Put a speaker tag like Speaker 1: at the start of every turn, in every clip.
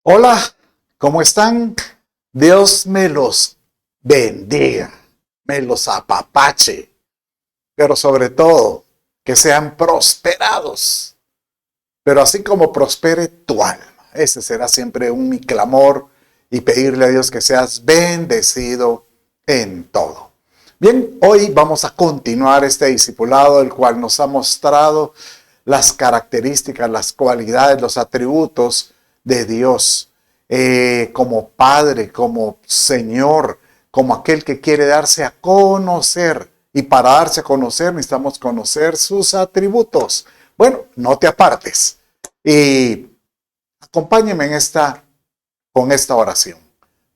Speaker 1: Hola, ¿cómo están? Dios me los bendiga, me los apapache, pero sobre todo que sean prosperados, pero así como prospere tu alma. Ese será siempre mi clamor y pedirle a Dios que seas bendecido en todo. Bien, hoy vamos a continuar este discipulado, el cual nos ha mostrado las características, las cualidades, los atributos de Dios como Padre, como Señor, como aquel que quiere darse a conocer. Y para darse a conocer necesitamos conocer sus atributos. Bueno, no te apartes y acompáñame con esta oración.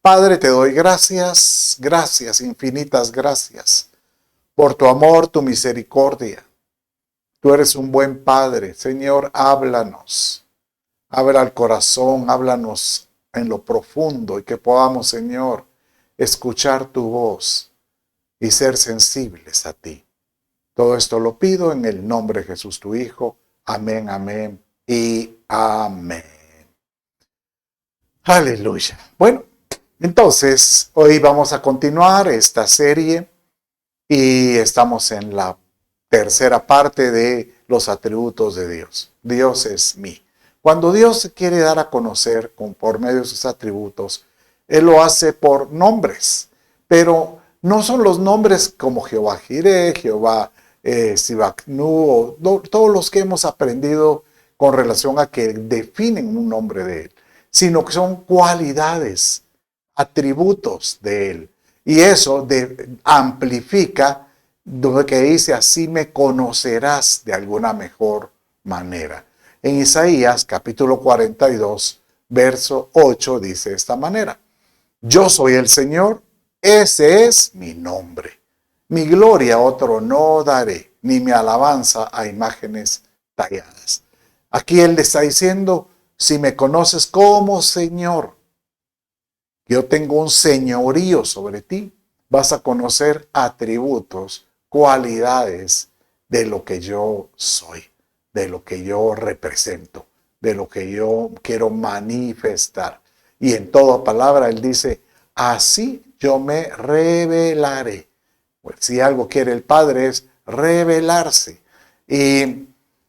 Speaker 1: Padre, te doy gracias, gracias, infinitas gracias por tu amor, tu misericordia. Tú eres un buen Padre. Señor, háblanos. Habla al corazón, háblanos en lo profundo y que podamos, Señor, escuchar tu voz y ser sensibles a ti. Todo esto lo pido en el nombre de Jesús, tu Hijo. Amén, amén y amén. Aleluya. Bueno, entonces, hoy vamos a continuar esta serie y estamos en la tercera parte de los atributos de Dios. Dios es mí. Cuando Dios se quiere dar a conocer por medio de sus atributos, Él lo hace por nombres, pero no son los nombres como Jehová Jireh, Jehová Sibacnu, todos los que hemos aprendido con relación a que definen un nombre de Él, sino que son cualidades, atributos de Él. Y eso amplifica lo que dice, así me conocerás de alguna mejor manera. En Isaías capítulo 42, verso 8 dice de esta manera: yo soy el Señor, ese es mi nombre. Mi gloria a otro no daré, ni mi alabanza a imágenes talladas. Aquí él le está diciendo, si me conoces como Señor, yo tengo un señorío sobre ti, vas a conocer atributos, cualidades de lo que yo soy, de lo que yo represento, de lo que yo quiero manifestar. Y en toda palabra él dice, así yo me revelaré. Pues si algo quiere el Padre es revelarse. Y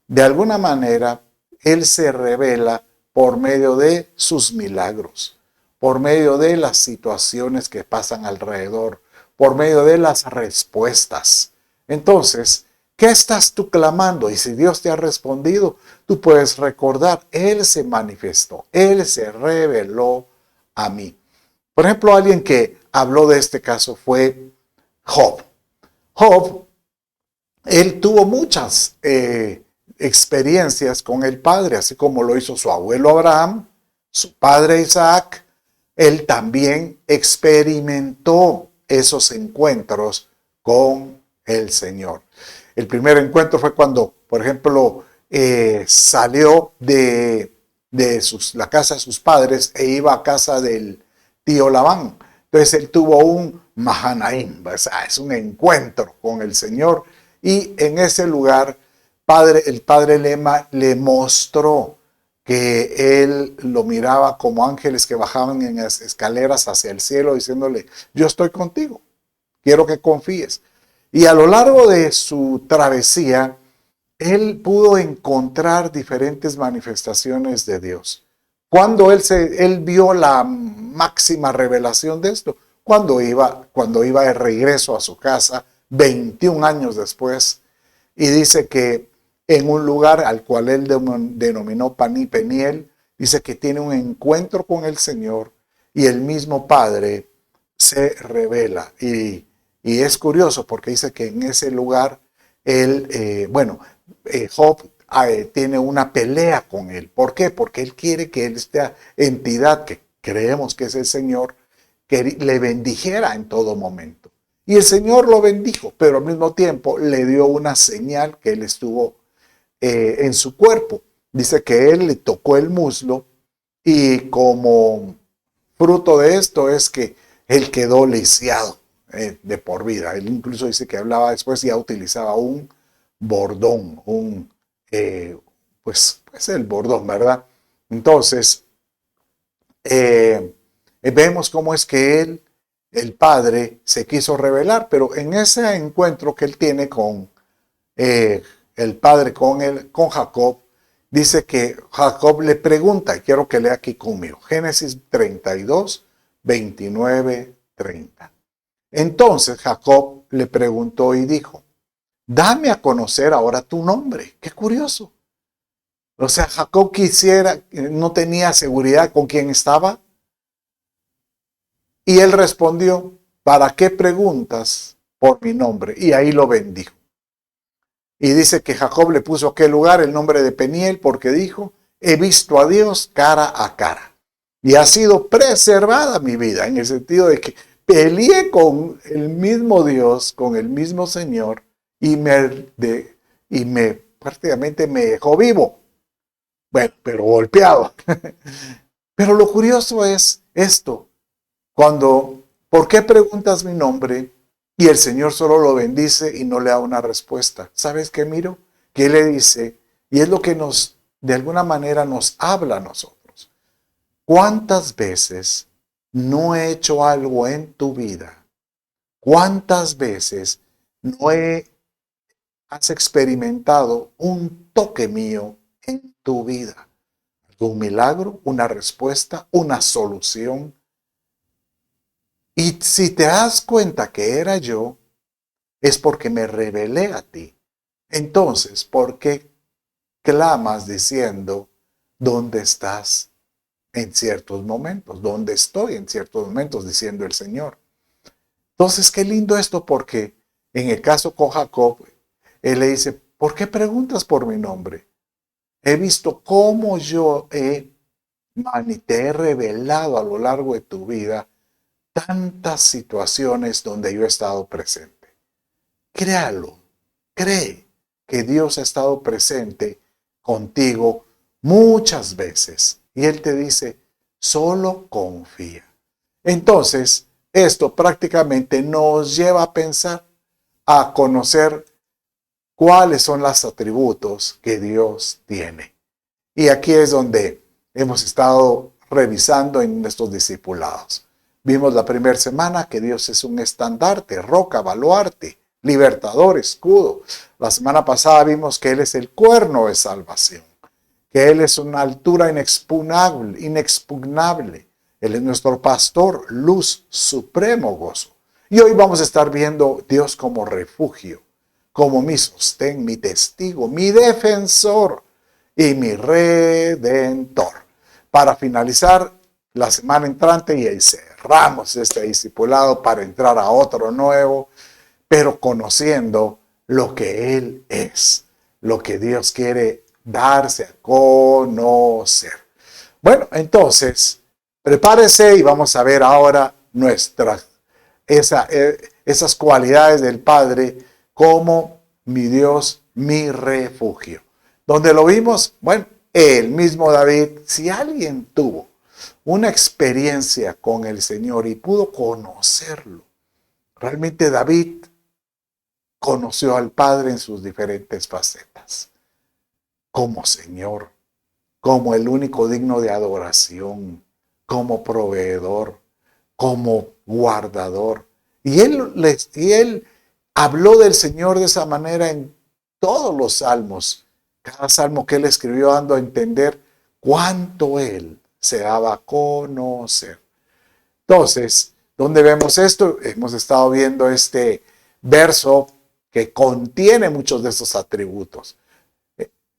Speaker 1: de alguna manera él se revela por medio de sus milagros, por medio de las situaciones que pasan alrededor, por medio de las respuestas. Entonces, ¿qué estás tú clamando? Y si Dios te ha respondido, tú puedes recordar, Él se manifestó, Él se reveló a mí. Por ejemplo, alguien que habló de este caso fue Job. Job, él tuvo muchas experiencias con el Padre, así como lo hizo su abuelo Abraham, su padre Isaac. Él también experimentó esos encuentros con el Señor. El primer encuentro fue cuando, por ejemplo, salió de la casa de sus padres e iba a casa del tío Labán. Entonces él tuvo un Mahanaim, es un encuentro con el Señor, y en ese lugar el padre le mostró que él lo miraba como ángeles que bajaban en las escaleras hacia el cielo diciéndole, yo estoy contigo, quiero que confíes. Y a lo largo de su travesía, él pudo encontrar diferentes manifestaciones de Dios. Cuando él vio la máxima revelación de esto, cuando iba de regreso a su casa, 21 años después, y dice que en un lugar al cual él denominó Peniel, dice que tiene un encuentro con el Señor y el mismo Padre se revela. Y es curioso porque dice que en ese lugar Job tiene una pelea con él. ¿Por qué? Porque él quiere que esta entidad que creemos que es el Señor, que le bendijera en todo momento. Y el Señor lo bendijo, pero al mismo tiempo le dio una señal que él estuvo en su cuerpo. Dice que él le tocó el muslo y como fruto de esto es que él quedó lisiado de por vida. Él incluso dice que hablaba después, ya utilizaba un bordón, pues el bordón, ¿verdad? Entonces, vemos cómo es que él, el padre, se quiso rebelar, pero en ese encuentro que él tiene con el padre, con Jacob, dice que Jacob le pregunta, y quiero que lea aquí conmigo, Génesis 32, 29, 30. Entonces Jacob le preguntó y dijo, dame a conocer ahora tu nombre. Qué curioso. O sea, Jacob no tenía seguridad con quién estaba. Y él respondió, ¿para qué preguntas por mi nombre? Y ahí lo bendijo. Y dice que Jacob le puso a aquel lugar el nombre de Peniel porque dijo, he visto a Dios cara a cara. Y ha sido preservada mi vida, en el sentido de que peleé con el mismo Dios, con el mismo Señor, y prácticamente me dejó vivo. Bueno, pero golpeado. Pero lo curioso es esto. ¿Por qué preguntas mi nombre? Y el Señor solo lo bendice y no le da una respuesta. ¿Sabes qué, Miro? Que Él le dice, y es lo que de alguna manera nos habla a nosotros. ¿Cuántas veces no he hecho algo en tu vida? ¿Cuántas veces has experimentado un toque mío en tu vida? Un milagro, una respuesta, una solución. Y si te das cuenta que era yo, es porque me revelé a ti. Entonces, ¿por qué clamas diciendo, ¿dónde estás en ciertos momentos? ¿Dónde estoy en ciertos momentos? Diciendo el Señor. Entonces, qué lindo esto porque en el caso con Jacob, él le dice, ¿por qué preguntas por mi nombre? He visto cómo yo te he revelado a lo largo de tu vida tantas situaciones donde yo he estado presente. Créalo, cree que Dios ha estado presente contigo muchas veces. Y Él te dice, solo confía. Entonces, esto prácticamente nos lleva a pensar, a conocer cuáles son los atributos que Dios tiene. Y aquí es donde hemos estado revisando en nuestros discipulados. Vimos la primera semana que Dios es un estandarte, roca, baluarte, libertador, escudo. La semana pasada vimos que Él es el cuerno de salvación, que Él es una altura inexpugnable. Él es nuestro pastor, luz, supremo gozo. Y hoy vamos a estar viendo Dios como refugio, como mi sostén, mi testigo, mi defensor y mi redentor. Para finalizar la semana entrante y cerramos este discipulado para entrar a otro nuevo, pero conociendo lo que Él es, lo que Dios quiere darse a conocer. Bueno, entonces, prepárese y vamos a ver ahora esas cualidades del Padre como mi Dios, mi refugio. ¿Dónde lo vimos? Bueno, el mismo David, si alguien tuvo una experiencia con el Señor y pudo conocerlo, realmente David conoció al Padre en sus diferentes facetas, como Señor, como el único digno de adoración, como proveedor, como guardador. Y él habló del Señor de esa manera en todos los salmos. Cada salmo que él escribió dando a entender cuánto él se daba a conocer. Entonces, ¿dónde vemos esto? Hemos estado viendo este verso que contiene muchos de esos atributos.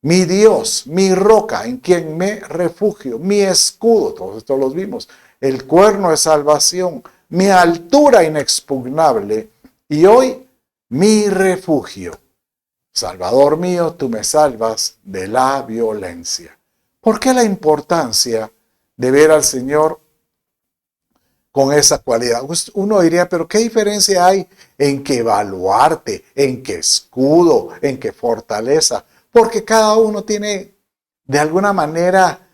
Speaker 1: Mi Dios, mi roca, en quien me refugio, mi escudo, todos estos los vimos, el cuerno de salvación, mi altura inexpugnable y hoy mi refugio. Salvador mío, tú me salvas de la violencia. ¿Por qué la importancia de ver al Señor con esa cualidad? Uno diría, pero ¿qué diferencia hay en que baluarte, en que escudo, en que fortaleza? Porque cada uno tiene de alguna manera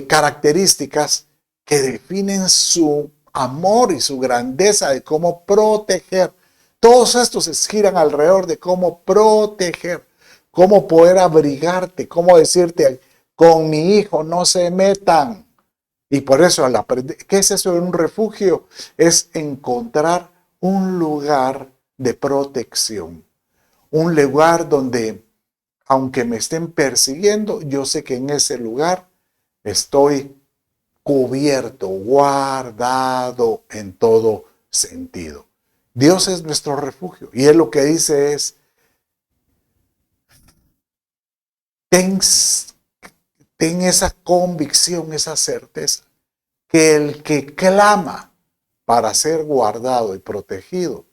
Speaker 1: características que definen su amor y su grandeza de cómo proteger. Todos estos se giran alrededor de cómo proteger, cómo poder abrigarte, cómo decirte, con mi hijo no se metan. Y por eso al aprender, ¿qué es eso de un refugio? Es encontrar un lugar de protección, un lugar donde, aunque me estén persiguiendo, yo sé que en ese lugar estoy cubierto, guardado en todo sentido. Dios es nuestro refugio y Él lo que dice es, ten esa convicción, esa certeza, que el que clama para ser guardado y protegido,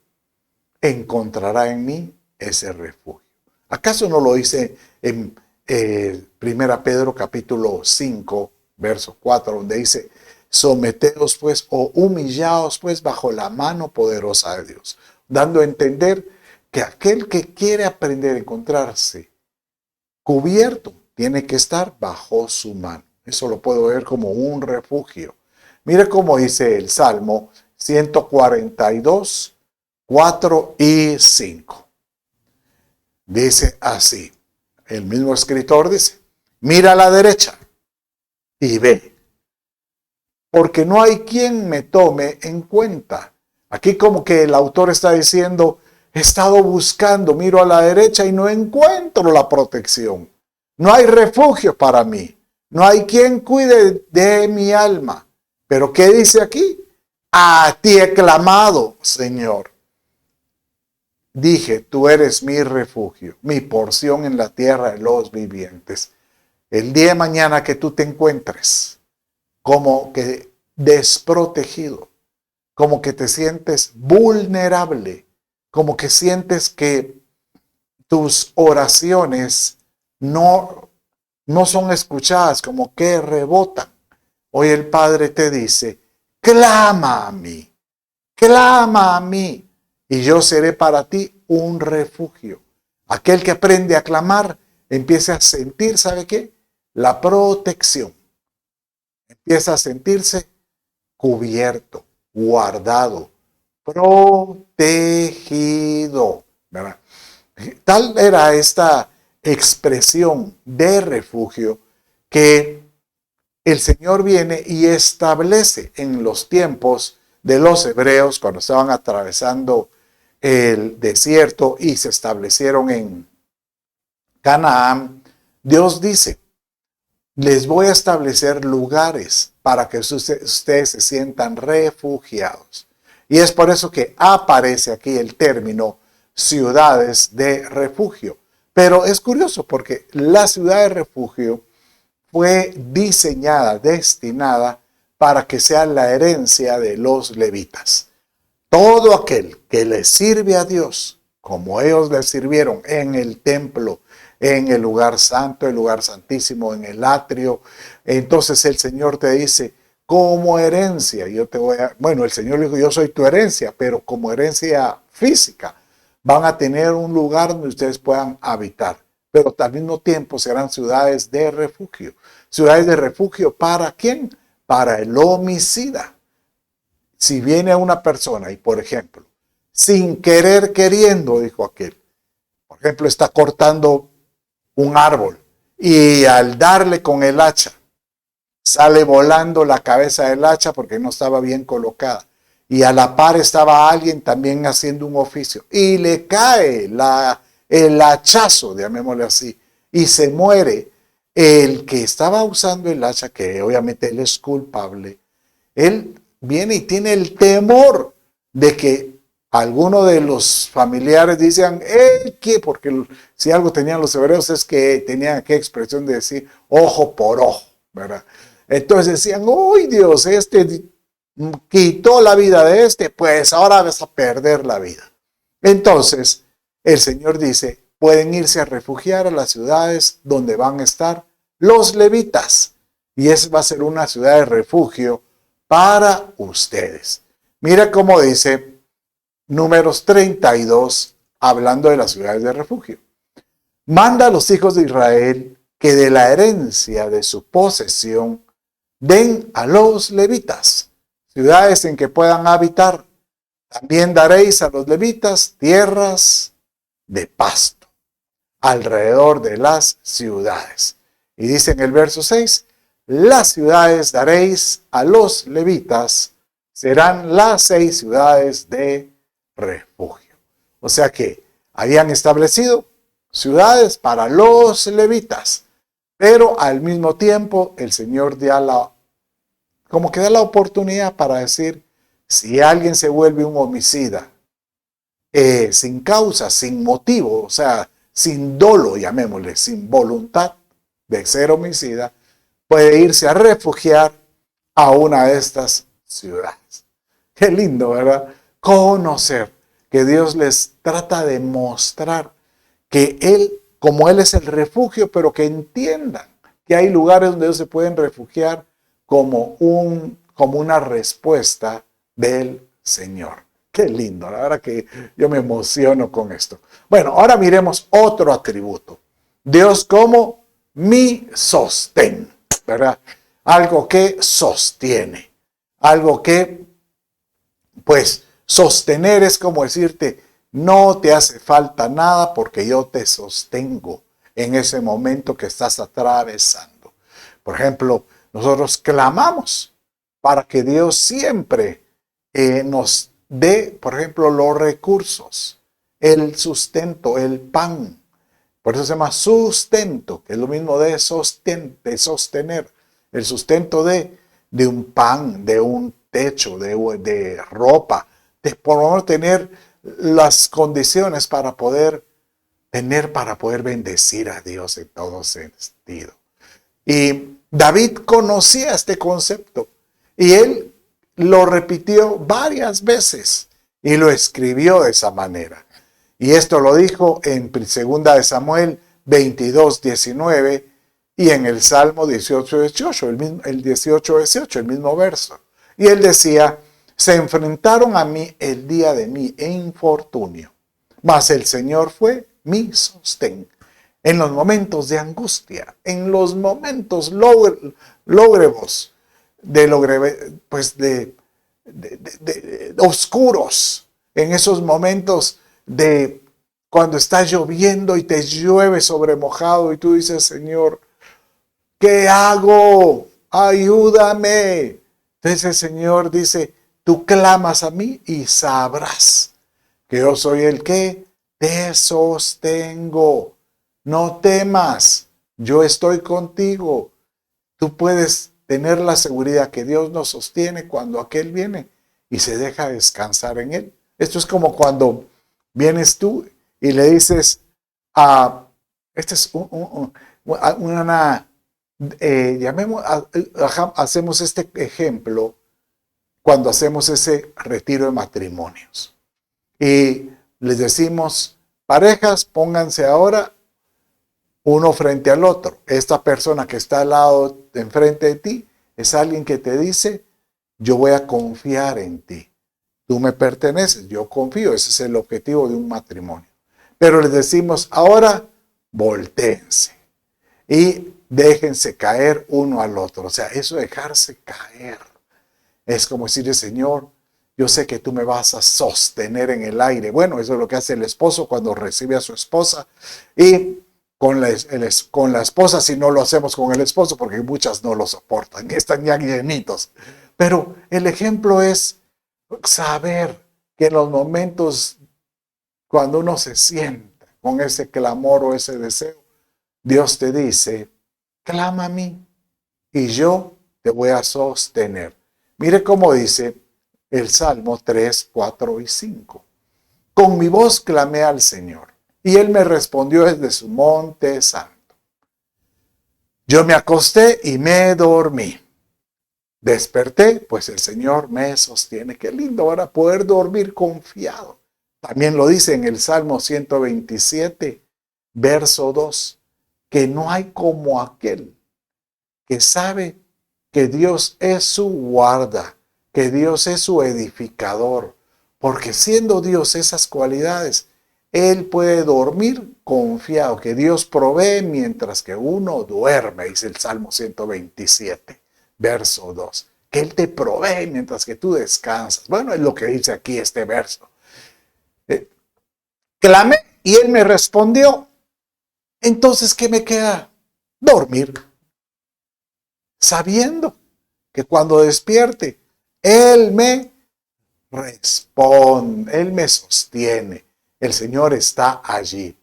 Speaker 1: encontrará en mí ese refugio. ¿Acaso no lo dice en 1 Pedro capítulo 5, verso 4, donde dice, someteos pues o humillaos pues bajo la mano poderosa de Dios, dando a entender que aquel que quiere aprender a encontrarse cubierto tiene que estar bajo su mano? Eso lo puedo ver como un refugio. Mire cómo dice el Salmo 142, 4 y 5. Dice así, el mismo escritor dice, mira a la derecha y ve, porque no hay quien me tome en cuenta. Aquí como que el autor está diciendo, he estado buscando, miro a la derecha y no encuentro la protección. No hay refugio para mí. No hay quien cuide de mi alma. Pero ¿qué dice aquí? A ti he clamado, Señor. Dije, tú eres mi refugio, mi porción en la tierra de los vivientes. El día de mañana que tú te encuentres como que desprotegido, como que te sientes vulnerable, como que sientes que tus oraciones no son escuchadas, como que rebotan. Hoy el Padre te dice, clama a mí, y yo seré para ti un refugio. Aquel que aprende a clamar, empieza a sentir, ¿sabe qué? La protección. Empieza a sentirse cubierto, guardado, protegido, ¿verdad? Tal era esta expresión de refugio que el Señor viene y establece en los tiempos de los hebreos cuando estaban atravesando el desierto y se establecieron en Canaán. Dios dice, les voy a establecer lugares para que ustedes se sientan refugiados. Y es por eso que aparece aquí el término ciudades de refugio. Pero es curioso porque la ciudad de refugio fue diseñada, destinada para que sea la herencia de los levitas. Todo aquel que le sirve a Dios, como ellos le sirvieron en el templo, en el lugar santo, el lugar santísimo, en el atrio, entonces el Señor te dice, como herencia, el Señor le dijo, yo soy tu herencia, pero como herencia física, van a tener un lugar donde ustedes puedan habitar, pero al mismo tiempo serán ciudades de refugio. Ciudades de refugio, ¿para quién? Para el homicida. Si viene una persona y, por ejemplo, sin querer queriendo, dijo aquel, por ejemplo, está cortando un árbol y al darle con el hacha, sale volando la cabeza del hacha porque no estaba bien colocada. Y a la par estaba alguien también haciendo un oficio y le cae el hachazo, llamémosle así, y se muere. El que estaba usando el hacha, que obviamente él es culpable, él viene y tiene el temor de que alguno de los familiares dicen, ¿qué? Porque si algo tenían los hebreos es que tenían aquella expresión de decir ojo por ojo, ¿verdad? Entonces decían, uy Dios, este quitó la vida de este, pues ahora vas a perder la vida. Entonces el Señor dice, pueden irse a refugiar a las ciudades donde van a estar los levitas. Y esa va a ser una ciudad de refugio para ustedes. Mira cómo dice Números 32, hablando de las ciudades de refugio. Manda a los hijos de Israel que de la herencia de su posesión den a los levitas, ciudades en que puedan habitar. También daréis a los levitas tierras de pasto alrededor de las ciudades. Y dice en el verso 6, las ciudades daréis a los levitas, serán las 6 ciudades de refugio. O sea que habían establecido ciudades para los levitas, pero al mismo tiempo el Señor como que da la oportunidad para decir, si alguien se vuelve un homicida, sin causa, sin motivo, o sea, sin dolo, llamémosle, sin voluntad de ser homicida, puede irse a refugiar a una de estas ciudades. Qué lindo, ¿verdad? Conocer que Dios les trata de mostrar que Él, como Él es el refugio, pero que entiendan que hay lugares donde ellos se pueden refugiar como una respuesta del Señor. Qué lindo, la verdad que yo me emociono con esto. Bueno, ahora miremos otro atributo. Dios como mi sostén, ¿verdad? Algo que sostiene, algo que, pues, sostener es como decirte, no te hace falta nada porque yo te sostengo en ese momento que estás atravesando. Por ejemplo, nosotros clamamos para que Dios siempre nos dé, por ejemplo, los recursos, el sustento, el pan. Por eso se llama sustento, que es lo mismo de sostener. El sustento de un pan, de un techo, de ropa, de por lo menos tener las condiciones para poder bendecir a Dios en todo sentido. Y David conocía este concepto y él lo repitió varias veces y lo escribió de esa manera. Y esto lo dijo en 2 de Samuel 22:19 y en el Salmo 18:18, el 18:18, el mismo verso. Y él decía, se enfrentaron a mí el día de mi infortunio, mas el Señor fue mi sostén. En los momentos de angustia, en los momentos lógrebos, de oscuros, en esos momentos de cuando está lloviendo y te llueve sobre mojado y tú dices, Señor, ¿qué hago? Ayúdame. Entonces el Señor dice, tú clamas a mí y sabrás que yo soy el que te sostengo. No temas, yo estoy contigo. Tú puedes tener la seguridad que Dios nos sostiene cuando aquel viene y se deja descansar en él. Esto es como cuando vienes tú y le dices hacemos este ejemplo cuando hacemos ese retiro de matrimonios. Y les decimos, parejas, pónganse ahora uno frente al otro. Esta persona que está al lado de enfrente de ti es alguien que te dice, yo voy a confiar en ti. Tú me perteneces, yo confío. Ese es el objetivo de un matrimonio. Pero les decimos, ahora voltéense y déjense caer uno al otro. O sea, eso de dejarse caer es como decirle, Señor, yo sé que tú me vas a sostener en el aire. Bueno, eso es lo que hace el esposo cuando recibe a su esposa. Y con la esposa, si no lo hacemos con el esposo, porque muchas no lo soportan, están ya llenitos. Pero el ejemplo es saber que en los momentos cuando uno se sienta con ese clamor o ese deseo, Dios te dice, clama a mí y yo te voy a sostener. Mire cómo dice el Salmo 3, 4 y 5. Con mi voz clamé al Señor y Él me respondió desde su monte santo. Yo me acosté y me dormí. Desperté, pues el Señor me sostiene. Qué lindo ahora poder dormir confiado. También lo dice en el Salmo 127, verso 2, que no hay como aquel que sabe que Dios es su guarda, que Dios es su edificador, porque siendo Dios esas cualidades, Él puede dormir confiado, que Dios provee mientras que uno duerme, dice el Salmo 127, verso 2, que Él te provee mientras que tú descansas. Bueno, es lo que dice aquí este verso. Clamé y Él me respondió. Entonces, ¿qué me queda? Dormir. sabiendo que cuando despierte, Él me responde, Él me sostiene. El Señor está allí.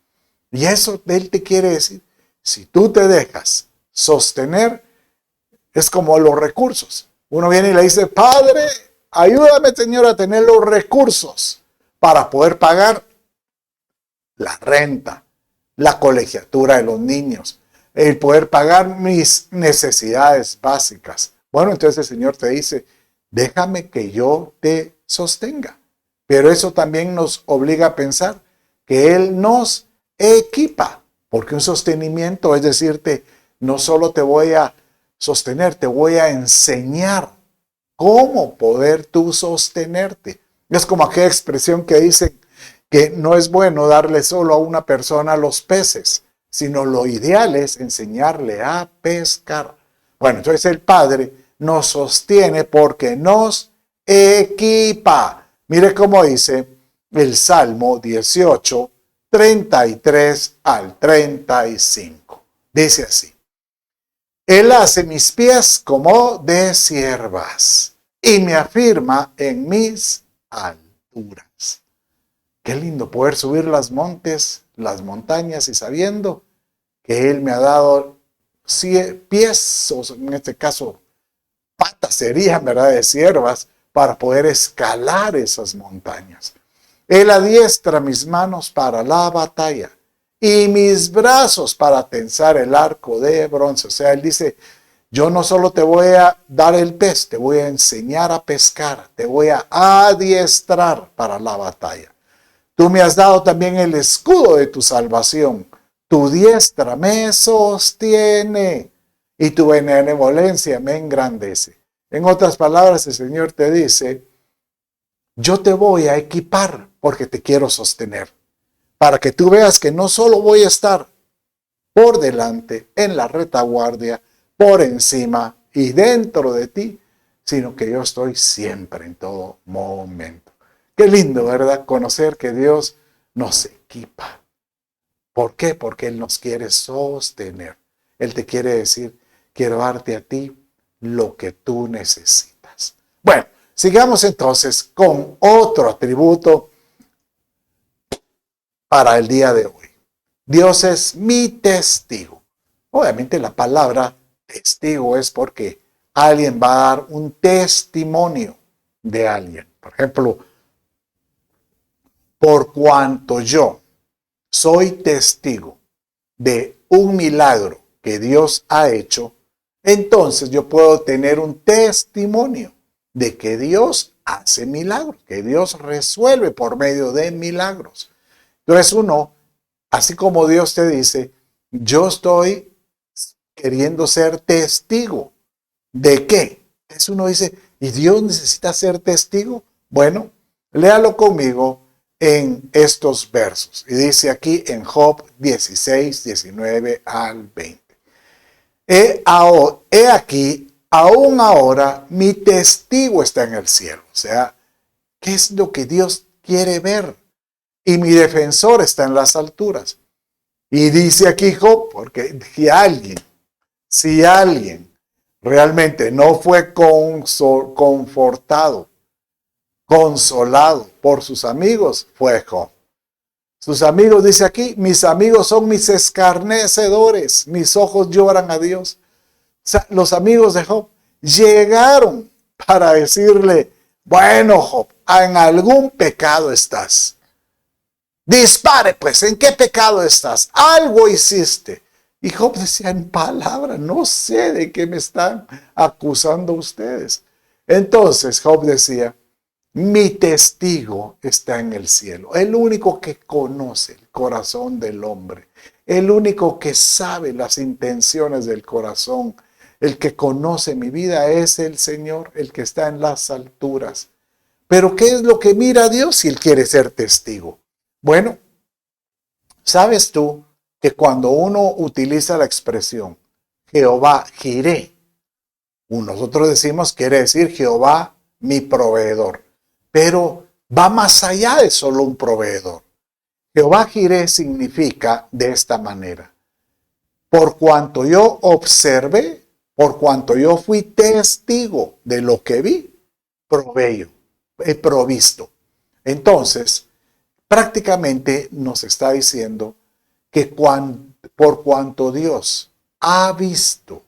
Speaker 1: Y eso Él te quiere decir, si tú te dejas sostener, es como los recursos. Uno viene y le dice, Padre, ayúdame, Señor, a tener los recursos para poder pagar la renta, la colegiatura de los niños, el poder pagar mis necesidades básicas. Bueno, entonces el Señor te dice, déjame que yo te sostenga. Pero eso también nos obliga a pensar que Él nos equipa, porque un sostenimiento es decirte, no solo te voy a sostener, te voy a enseñar cómo poder tú sostenerte. Es como aquella expresión que dicen que no es bueno darle solo a una persona los peces, sino lo ideal es enseñarle a pescar. Bueno, entonces el Padre nos sostiene porque nos equipa. Mire cómo dice el Salmo 18, 33 al 35. Dice así. Él hace mis pies como de ciervas y me afirma en mis alturas. Qué lindo poder subir las montañas y sabiendo que Él me ha dado pies, o en este caso patas serían, ¿verdad?, de ciervas para poder escalar esas montañas. Él adiestra mis manos para la batalla y mis brazos para tensar el arco de bronce. O sea, Él dice, yo no solo te voy a dar el pez, te voy a enseñar a pescar, te voy a adiestrar para la batalla. Tú me has dado también el escudo de tu salvación. Tu diestra me sostiene y tu benevolencia me engrandece. En otras palabras, el Señor te dice, yo te voy a equipar porque te quiero sostener. Para que tú veas que no solo voy a estar por delante, en la retaguardia, por encima y dentro de ti, sino que yo estoy siempre, en todo momento. Qué lindo, ¿verdad? Conocer que Dios nos equipa. ¿Por qué? Porque Él nos quiere sostener. Él te quiere decir, quiero darte a ti lo que tú necesitas. Bueno, sigamos entonces con otro atributo para el día de hoy. Dios es mi testigo. Obviamente la palabra testigo es porque alguien va a dar un testimonio de alguien. Por ejemplo, por cuanto yo soy testigo de un milagro que Dios ha hecho, entonces yo puedo tener un testimonio de que Dios hace milagros, que Dios resuelve por medio de milagros. Entonces uno, así como Dios te dice, yo estoy queriendo ser testigo. ¿De qué? Entonces uno dice, ¿y Dios necesita ser testigo? Bueno, léalo conmigo en estos versos. Y dice aquí en Job 16, 19 al 20. He aquí, aún ahora, mi testigo está en el cielo. O sea, ¿qué es lo que Dios quiere ver? Y mi defensor está en las alturas. Y dice aquí Job, porque si alguien realmente no fue confortado, consolado por sus amigos, fue Job. Sus amigos, dice aquí, mis amigos son mis escarnecedores, mis ojos lloran a Dios. O sea, los amigos de Job llegaron para decirle, bueno, Job, en algún pecado estás. Dispare pues, ¿en qué pecado estás? Algo hiciste. Y Job decía, en palabra, no sé de qué me están acusando ustedes. Entonces Job decía, mi testigo está en el cielo. El único que conoce el corazón del hombre. El único que sabe las intenciones del corazón. El que conoce mi vida es el Señor, el que está en las alturas. Pero ¿qué es lo que mira Dios si Él quiere ser testigo? Bueno, ¿sabes tú que cuando uno utiliza la expresión Jehová Jireh, nosotros decimos, quiere decir Jehová mi proveedor, pero va más allá de solo un proveedor. Jehová Jireh significa de esta manera, por cuanto yo observé, Por cuanto yo fui testigo de lo que vi, he provisto. Entonces, prácticamente nos está diciendo que por cuanto Dios ha visto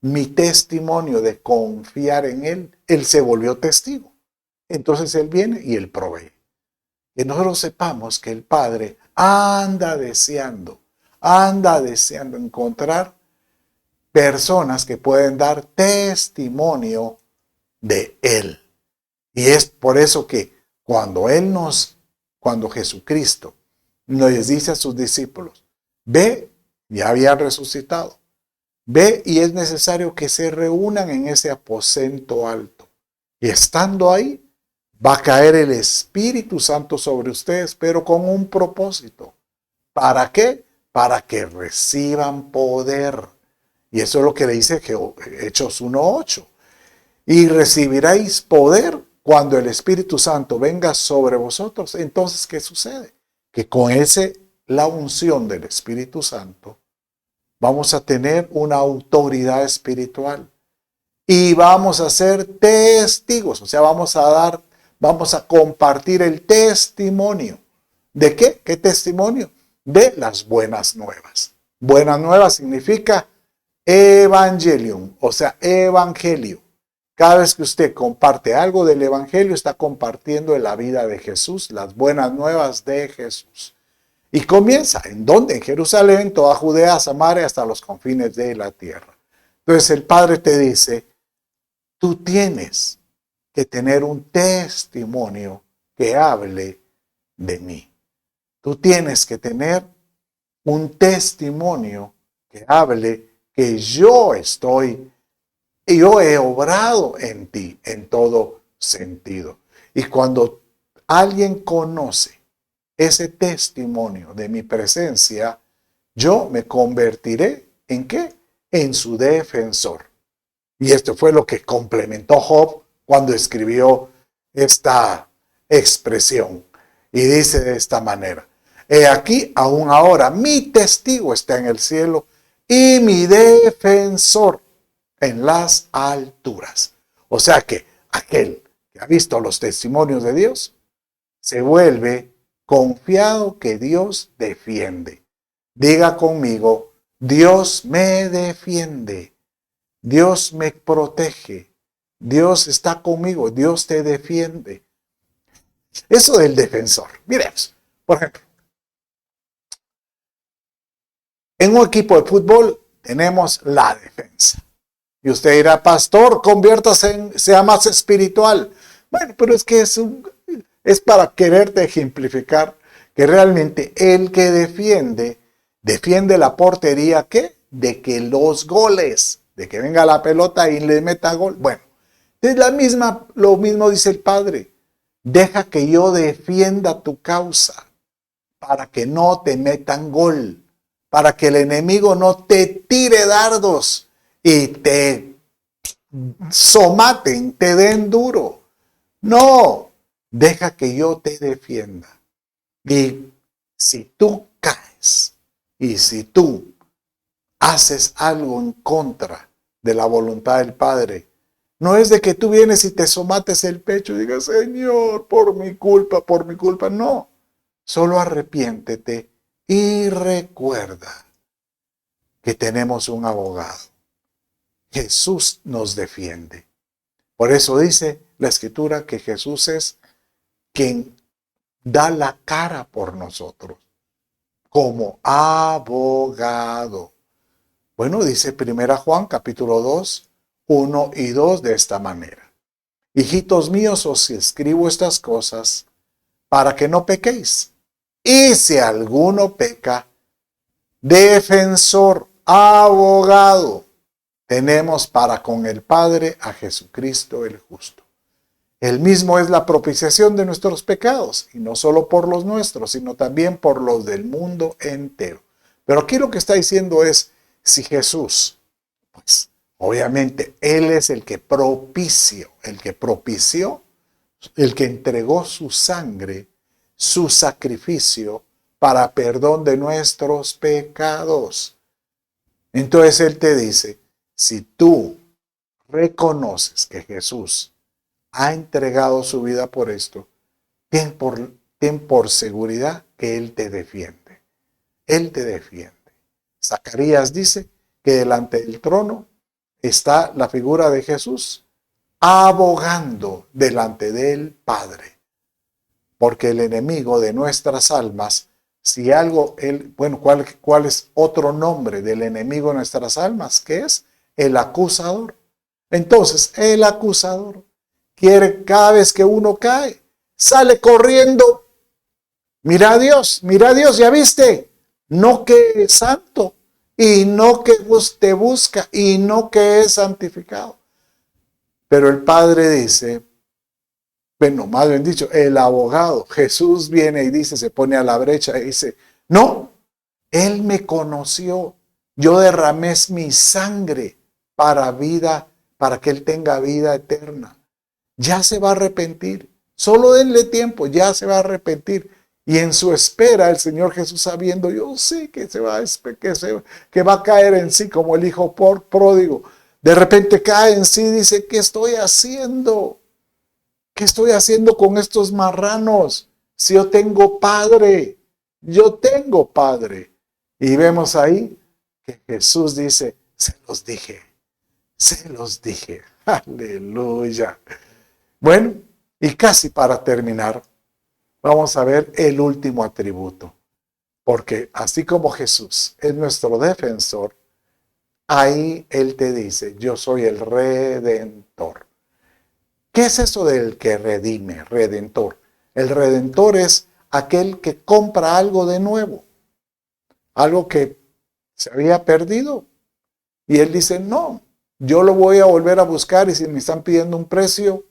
Speaker 1: mi testimonio de confiar en Él, Él se volvió testigo. Entonces Él viene y Él provee. Que nosotros sepamos que el Padre anda deseando encontrar personas que pueden dar testimonio de Él. Y es por eso que cuando Jesucristo les dice a sus discípulos, ve, ya habían resucitado, ve y es necesario que se reúnan en ese aposento alto. Y estando ahí, va a caer el Espíritu Santo sobre ustedes, pero con un propósito. ¿Para qué? Para que reciban poder. Y eso es lo que le dice Hechos 1:8. Y recibiréis poder cuando el Espíritu Santo venga sobre vosotros. Entonces, ¿qué sucede? Que con la unción del Espíritu Santo, vamos a tener una autoridad espiritual. Y vamos a ser testigos. O sea, vamos a compartir el testimonio. ¿De qué? ¿Qué testimonio? De las buenas nuevas. Buenas nuevas significa evangelium, o sea, evangelio. Cada vez que usted comparte algo del evangelio, está compartiendo la vida de Jesús, las buenas nuevas de Jesús. Y comienza, ¿en dónde? En Jerusalén, toda Judea, Samaria, hasta los confines de la tierra. Entonces el Padre te dice, tú tienes que tener un testimonio que hable de mí. Tú tienes que tener un testimonio que hable que yo he obrado en ti en todo sentido. Y cuando alguien conoce ese testimonio de mi presencia, yo me convertiré ¿en qué? En su defensor. Y esto fue lo que complementó Job cuando escribió esta expresión. Y dice de esta manera, he aquí, aún ahora, mi testigo está en el cielo y mi defensor en las alturas. O sea que aquel que ha visto los testimonios de Dios se vuelve confiado que Dios defiende. Diga conmigo, Dios me defiende, Dios me protege, Dios está conmigo, Dios te defiende. Eso del defensor. Miremos, por ejemplo, en un equipo de fútbol tenemos la defensa. Y usted dirá, pastor, conviértase sea más espiritual. Bueno, pero es que es para quererte ejemplificar que realmente el que defiende la portería, ¿qué? De que los goles, de que venga la pelota y le meta gol. Bueno, es lo mismo dice el Padre. Deja que yo defienda tu causa para que no te metan gol, para que el enemigo no te tire dardos y te somaten, te den duro. No, deja que yo te defienda. Y si tú caes y si tú haces algo en contra de la voluntad del Padre, no es de que tú vienes y te somates el pecho y digas, Señor, por mi culpa. No, solo arrepiéntete y recuerda que tenemos un abogado. Jesús nos defiende. Por eso dice la Escritura que Jesús es quien da la cara por nosotros como abogado. Bueno, dice 1 Juan capítulo 2, 1 y 2 de esta manera. Hijitos míos, os escribo estas cosas para que no pequéis. Y si alguno peca, defensor, abogado, tenemos para con el Padre a Jesucristo el justo. Él mismo es la propiciación de nuestros pecados, y no solo por los nuestros, sino también por los del mundo entero. Pero aquí lo que está diciendo es, si Jesús, pues obviamente Él es el que propició, el que entregó su sangre, su sacrificio para perdón de nuestros pecados. Entonces Él te dice, si tú reconoces que Jesús ha entregado su vida por esto, ten por seguridad que Él te defiende. Él te defiende. Zacarías dice que delante del trono está la figura de Jesús abogando delante del Padre. Porque el enemigo de nuestras almas, si algo, ¿cuál es otro nombre del enemigo de nuestras almas? ¿Qué es? El acusador. Entonces, el acusador quiere cada vez que uno cae, sale corriendo. Mira a Dios, ya viste. No que es santo, y no que te busca, y no que es santificado. Pero el Padre dice, bueno, más bien dicho, el abogado, Jesús viene y dice, se pone a la brecha y dice, no, Él me conoció, yo derramé mi sangre para vida, para que Él tenga vida eterna. Ya se va a arrepentir, solo denle tiempo, ya se va a arrepentir. Y en su espera, el Señor Jesús sabiendo, yo sé que que va a caer en sí como el hijo pródigo. De repente cae en sí y dice, ¿qué estoy haciendo? ¿Qué estoy haciendo con estos marranos? Si yo tengo padre, yo tengo padre. Y vemos ahí que Jesús dice, se los dije. Aleluya. Bueno, y casi para terminar, vamos a ver el último atributo. Porque así como Jesús es nuestro defensor, ahí Él te dice, yo soy el redentor. ¿Qué es eso del que redime, redentor? El redentor es aquel que compra algo de nuevo, algo que se había perdido. Y Él dice, no, yo lo voy a volver a buscar y si me están pidiendo un precio,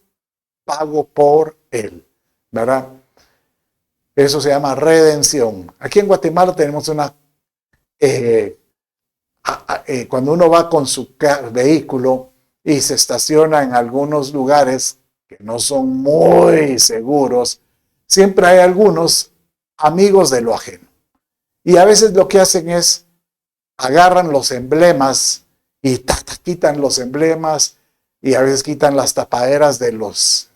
Speaker 1: pago por él, ¿verdad? Eso se llama redención. Aquí en Guatemala tenemos cuando uno va con su vehículo y se estaciona en algunos lugares que no son muy seguros, siempre hay algunos amigos de lo ajeno. Y a veces lo que hacen es agarran los emblemas y quitan los emblemas y a veces quitan las tapaderas de los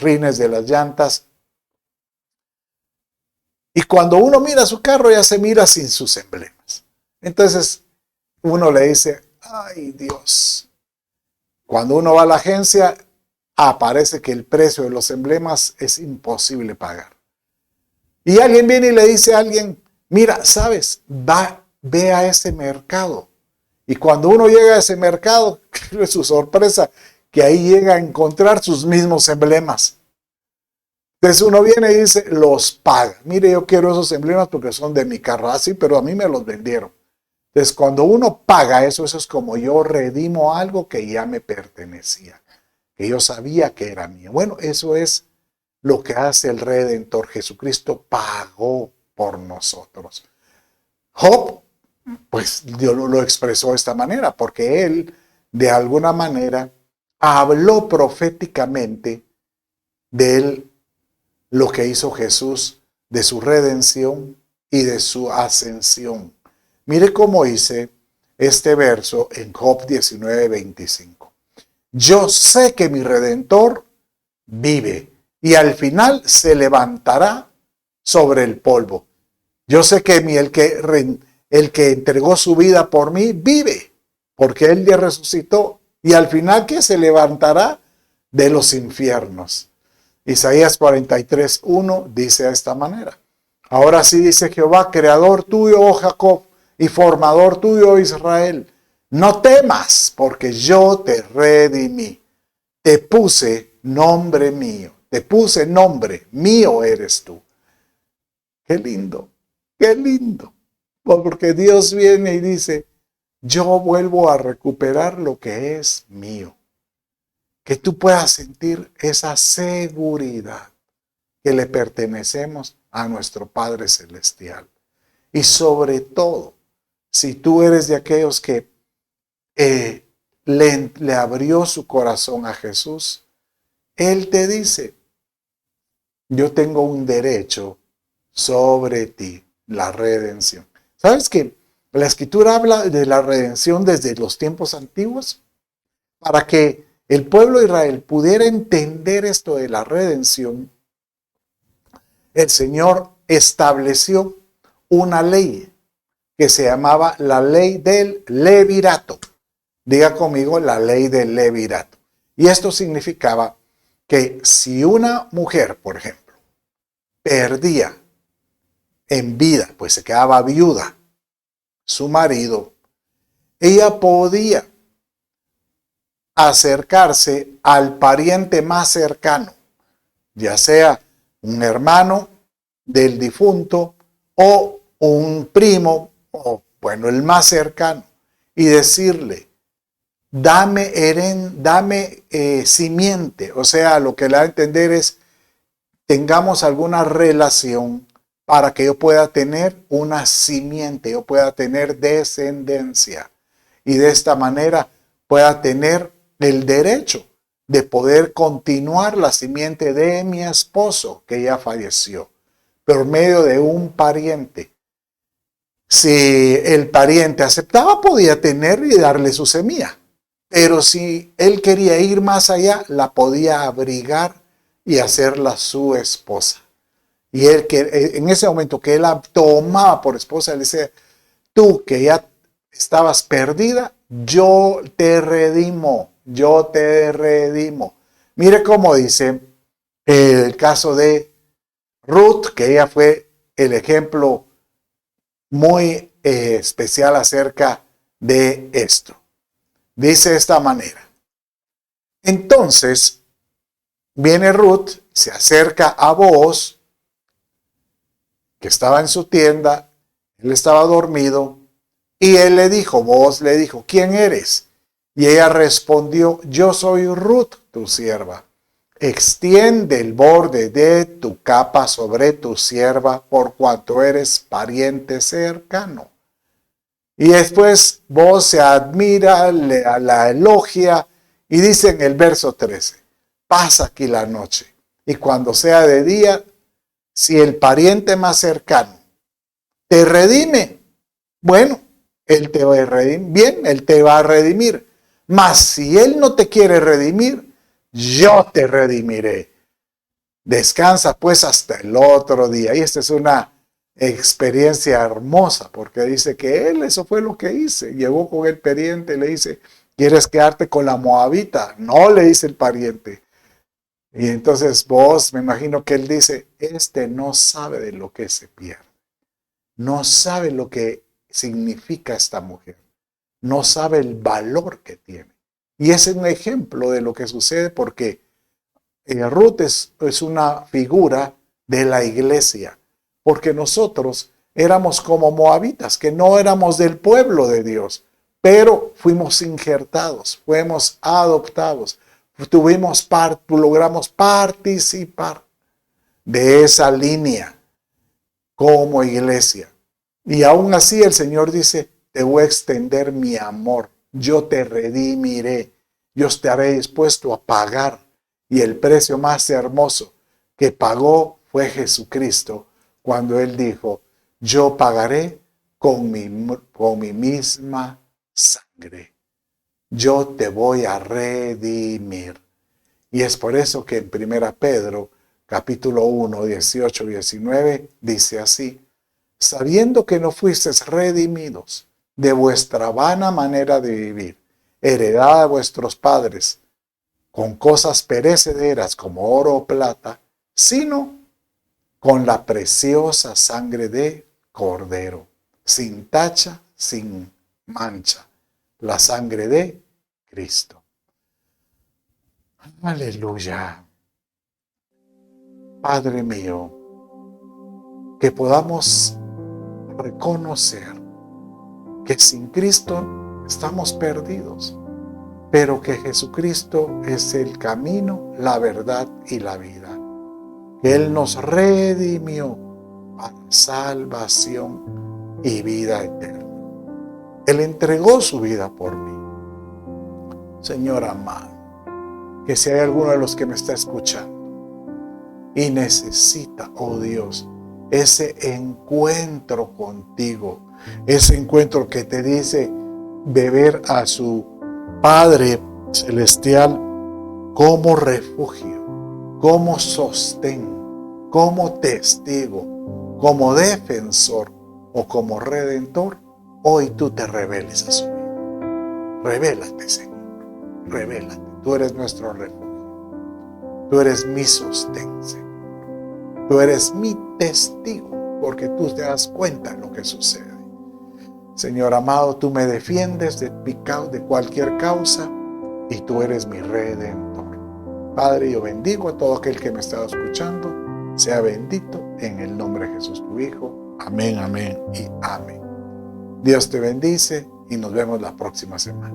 Speaker 1: rines de las llantas. Y cuando uno mira su carro ya se mira sin sus emblemas. Entonces uno le dice, ay Dios. Cuando uno va a la agencia, aparece que el precio de los emblemas es imposible pagar. Y alguien viene y le dice a alguien, mira, ¿sabes? Ve a ese mercado. Y cuando uno llega a ese mercado, ¿qué es su sorpresa? Que ahí llega a encontrar sus mismos emblemas. Entonces uno viene y dice, los paga. Mire, yo quiero esos emblemas porque son de mi carro. Así, pero a mí me los vendieron. Entonces cuando uno paga eso es como yo redimo algo que ya me pertenecía, que yo sabía que era mío. Bueno, eso es lo que hace el Redentor. Jesucristo pagó por nosotros. Job, pues Dios lo expresó de esta manera, porque él, de alguna manera, habló proféticamente de lo que hizo Jesús, de su redención y de su ascensión. Mire cómo dice este verso en Job 19:25. Yo sé que mi Redentor vive y al final se levantará sobre el polvo. Yo sé que el que entregó su vida por mí vive, porque Él ya resucitó y al final que se levantará de los infiernos. Isaías 43:1 dice de esta manera. Ahora sí dice Jehová, creador tuyo, oh Jacob, y formador tuyo, oh Israel. No temas, porque yo te redimí. Te puse nombre mío. Te puse nombre mío eres tú. Qué lindo, qué lindo. Porque Dios viene y dice, yo vuelvo a recuperar lo que es mío. Que tú puedas sentir esa seguridad que le pertenecemos a nuestro Padre Celestial. Y sobre todo, si tú eres de aquellos que le abrió su corazón a Jesús, Él te dice, yo tengo un derecho sobre ti, la redención. ¿Sabes qué? La Escritura habla de la redención desde los tiempos antiguos para que el pueblo de Israel pudiera entender esto de la redención. El Señor estableció una ley que se llamaba la ley del levirato. Diga conmigo, la ley del levirato. Y esto significaba que si una mujer, por ejemplo, perdía en vida, pues se quedaba viuda, su marido, ella podía acercarse al pariente más cercano, ya sea un hermano del difunto o un primo, o bueno, el más cercano, y decirle, dame simiente. O sea, lo que le da a entender es, tengamos alguna relación para que yo pueda tener una simiente, yo pueda tener descendencia. Y de esta manera pueda tener el derecho de poder continuar la simiente de mi esposo, que ya falleció, por medio de un pariente. Si el pariente aceptaba, podía tener y darle su semilla. Pero si él quería ir más allá, la podía abrigar y hacerla su esposa. Y él, que en ese momento que él la tomaba por esposa, le decía, tú que ya estabas perdida, yo te redimo, yo te redimo. Mire cómo dice el caso de Ruth, que ella fue el ejemplo muy especial acerca de esto. Dice de esta manera. Entonces, viene Ruth, se acerca a Booz, que estaba en su tienda, él estaba dormido, y él le dijo, Booz le dijo, ¿quién eres? Y ella respondió, yo soy Ruth, tu sierva. Extiende el borde de tu capa sobre tu sierva, por cuanto eres pariente cercano. Y después Booz se admira, la elogia, y dice en el verso 13, pasa aquí la noche, y cuando sea de día, si el pariente más cercano te redime, bueno, él te va a redimir, bien, él te va a redimir. Mas si él no te quiere redimir, yo te redimiré. Descansa pues hasta el otro día. Y esta es una experiencia hermosa, porque dice que él, eso fue lo que hice. Llegó con el pariente y le dice, ¿quieres quedarte con la moabita? No, le dice el pariente. Y entonces vos, me imagino que él dice, este no sabe de lo que se pierde. No sabe lo que significa esta mujer. No sabe el valor que tiene. Y ese es un ejemplo de lo que sucede porque Ruth es una figura de la iglesia. Porque nosotros éramos como moabitas, que no éramos del pueblo de Dios, pero fuimos injertados, fuimos adoptados, logramos participar de esa línea como iglesia. Y aún así el Señor dice, te voy a extender mi amor, yo te redimiré, yo estaré dispuesto a pagar. Y el precio más hermoso que pagó fue Jesucristo, cuando Él dijo, yo pagaré con mi misma sangre. Yo te voy a redimir. Y es por eso que en 1 Pedro, capítulo 1, 18 y 19, dice así, sabiendo que no fuisteis redimidos de vuestra vana manera de vivir, heredada de vuestros padres, con cosas perecederas como oro o plata, sino con la preciosa sangre de Cordero, sin tacha, sin mancha, la sangre de Cristo. Aleluya. Padre mío, que podamos reconocer que sin Cristo estamos perdidos, pero que Jesucristo es el camino, la verdad y la vida. Que Él nos redimió para salvación y vida eterna. Él entregó su vida por mí. Señor amado, que si hay alguno de los que me está escuchando y necesita, oh Dios, ese encuentro contigo, Ese encuentro que te dice beber a su Padre Celestial como refugio, como sostén, como testigo, como defensor o como redentor. Hoy tú te reveles a su vida. Revélate, Señor. Revélate. Tú eres nuestro refugio. Tú eres mi sostén, Señor. Tú eres mi testigo, porque tú te das cuenta de lo que sucede. Señor amado, tú me defiendes de cualquier causa y tú eres mi redentor. Padre, yo bendigo a todo aquel que me está escuchando. Sea bendito en el nombre de Jesús, tu Hijo. Amén, amén y amén. Dios te bendice y nos vemos la próxima semana.